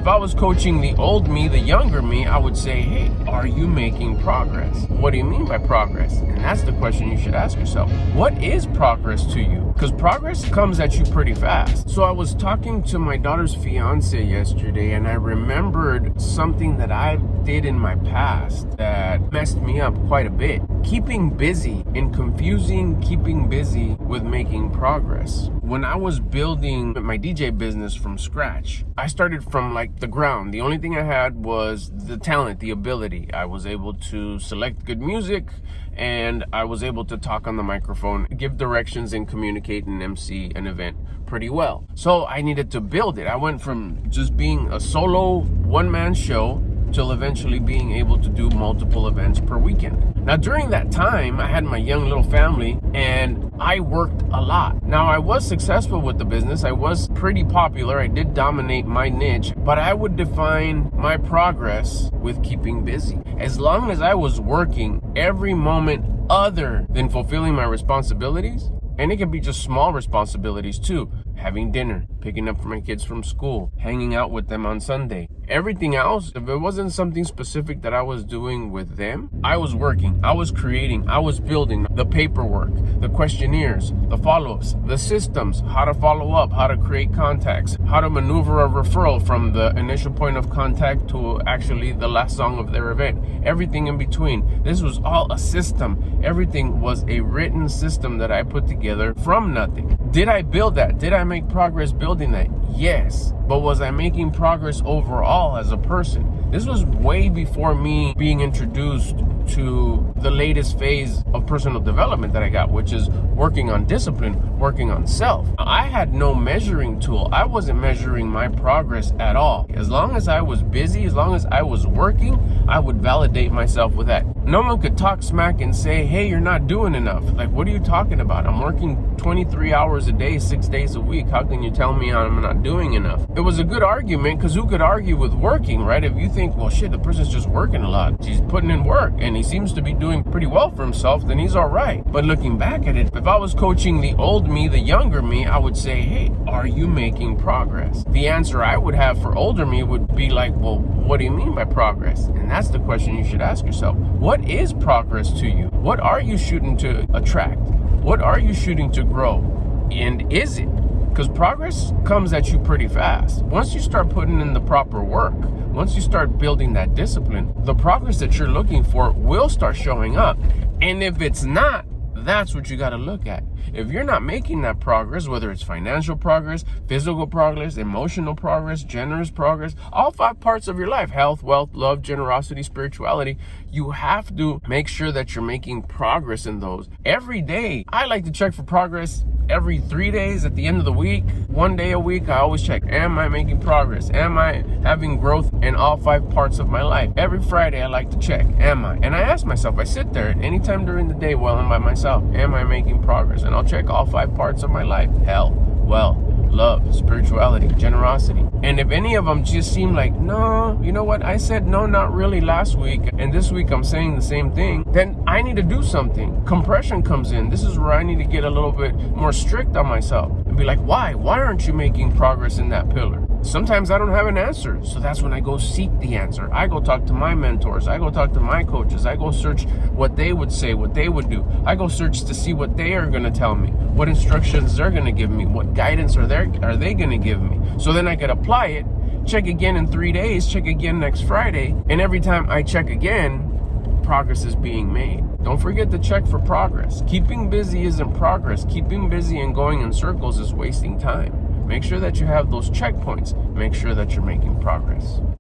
If I was coaching the old me, the younger me, I would say, hey, are you making progress? What do you mean by progress? And that's the question you should ask yourself. What is progress to you? Because progress comes at you pretty fast. So I was talking to my daughter's fiance yesterday, and I remembered something that I did in my past that messed me up quite a bit. Keeping busy and confusing keeping busy with making progress. When I was building my DJ business from scratch, I started from like the ground. The only thing I had was the talent, the ability. I was able to select good music, and I was able to talk on the microphone, give directions, and communicate and MC an event pretty well. So I needed to build it. I went from just being a solo one-man show till eventually being able to do multiple events per weekend. Now, during that time, I had my young little family and I worked a lot. Now, I was successful with the business. I was pretty popular. I did dominate my niche, but I would define my progress with keeping busy. As long as I was working every moment other than fulfilling my responsibilities, and it can be just small responsibilities too, having dinner, picking up my kids from school, hanging out with them on Sunday. Everything else, if it wasn't something specific that I was doing with them, I was working, I was creating, I was building the paperwork, the questionnaires, the follow-ups, the systems, how to follow up, how to create contacts, how to maneuver a referral from the initial point of contact to actually the last song of their event, everything in between. This was all a system. Everything was a written system that I put together from nothing. Did I build that? Did I make progress building that? Yes. But was I making progress overall as a person? This was way before me being introduced to the latest phase of personal development that I got, which is working on discipline, working on self. I had no measuring tool. I wasn't measuring my progress at all. As long as I was busy, as long as I was working, I would validate myself with that. No one could talk smack and say, hey, you're not doing enough. Like, what are you talking about? I'm working 23 hours a day, 6 days a week. How can you tell me I'm not doing enough? It was a good argument, because who could argue with working, right? If you think, well, shit, the person's just working a lot. He's putting in work and he seems to be doing pretty well for himself, then he's all right. But looking back at it, if I was coaching the old me, the younger me, I would say, hey, are you making progress? The answer I would have for older me would be like, well, what do you mean by progress? And that's the question you should ask yourself. What is progress to you? What are you shooting to attract? What are you shooting to grow? And is it? Because progress comes at you pretty fast. Once you start putting in the proper work, once you start building that discipline, the progress that you're looking for will start showing up. And if it's not, that's what you got to look at. If you're not making that progress, whether it's financial progress, physical progress, emotional progress, generous progress, all 5 parts of your life, health, wealth, love, generosity, spirituality, you have to make sure that you're making progress in those every day. I like to check for progress every 3 days at the end of the week. 1 day a week, I always check, am I making progress? Am I having growth in all 5 parts of my life? Every Friday, I like to check, am I? And I ask myself, I sit there anytime during the day while I'm by myself, am I making progress? And I'll check all 5 parts of my life, health, wealth, love, spirituality, generosity. And if any of them just seem like, no, you know what, I said no, not really last week, and this week I'm saying the same thing, then I need to do something. Compression comes in. This is where I need to get a little bit more strict on myself and be like, why aren't you making progress in that pillar? Sometimes I don't have an answer, so that's when I go seek the answer. I go talk to my mentors. I go talk to my coaches. I go search what they would say, what they would do. I go search to see what they are going to tell me, what instructions they're going to give me, what guidance are they going to give me. So then I could apply it, check again in 3 days, check again next Friday, and every time I check again, progress is being made. Don't forget to check for progress. Keeping busy isn't progress. Keeping busy and going in circles is wasting time. Make sure that you have those checkpoints. Make sure that you're making progress.